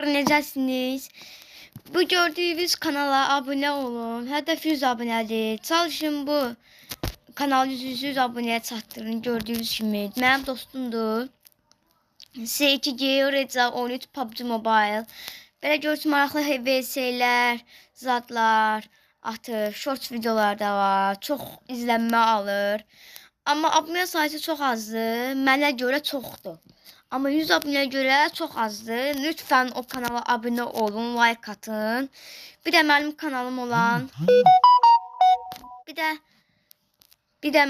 Necəsiniz? Bu gördüyünüz kanala abunə olun. Hədəf 100 abunədir. Çalışın bu kanalı 100 abunəyə çatdırın. Gördüyünüz kimi. Mənim dostumdur. S2G, Reza 13, PUBG Mobile. Belə görürsün, maraqlı VS-lər, zadlar atır. Short videolar da var. Çox izlənmə alır. Amma abunə sayısı çox azdır. Mənə görə çoxdur. Amma 100 abunəyə görə çox azdır. Lütfən o kanala abunə olun, like atın. Bir də mənim kanalım olan bir də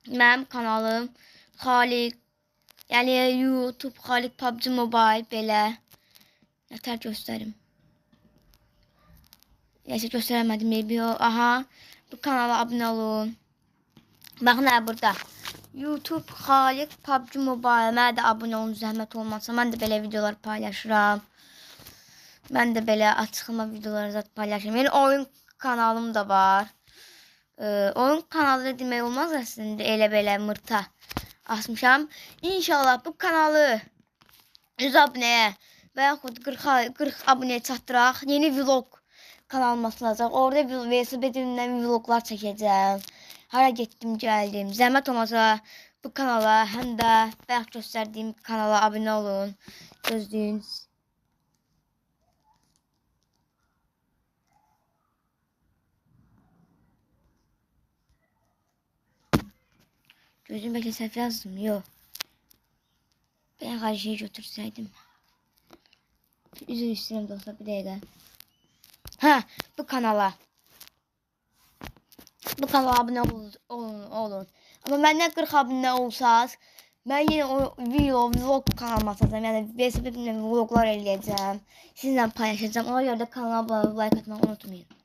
mənim kanalım Xaliq, yəni YouTube Xaliq PUBG Mobile belə. Nətər göstərim? Nəsə göstərəmədim, maybe o. Aha, bu kanala abunə olun. Baxın nə burada. YouTube Xaliq PUBG Mobile. Mənə də abunə olun, zəhmət olmazsa. Mən də belə videolar paylaşıram. Mən də belə açıqlama videoları zat paylaşıram. Yəni oyun kanalım da var. Oyun kanalı demək olmaz əslində. Elə belə mırta asmışam. İnşallah bu kanalı 100 abunəyə və yaxud 40 abunəyə çatdıraq. Yeni vlog kanalım açılacaq. Orada VSB-dən vloglar çəkəcəm. Hara getdim, gəldim. Zəhmət olmasa bu kanala, həm də bayaq göstərdiyim kanala abunə olun. Gözləyin. Gözüm bəlkə səhv yazdım, yox. Bayaq hər şeyi götürsəydim. Üzr istəyirəm dostlar, bir dəqiqə. Hə, bu kanala abunə olun. Amma məndən 40 abunə olsaz, mən yenə vlog kanalıma atacağım. Yəni VSB vloglar eləyəcəm. Sizinlə paylaşacağım. Ona görə də kanala abunə olub like atmayı unutmayın.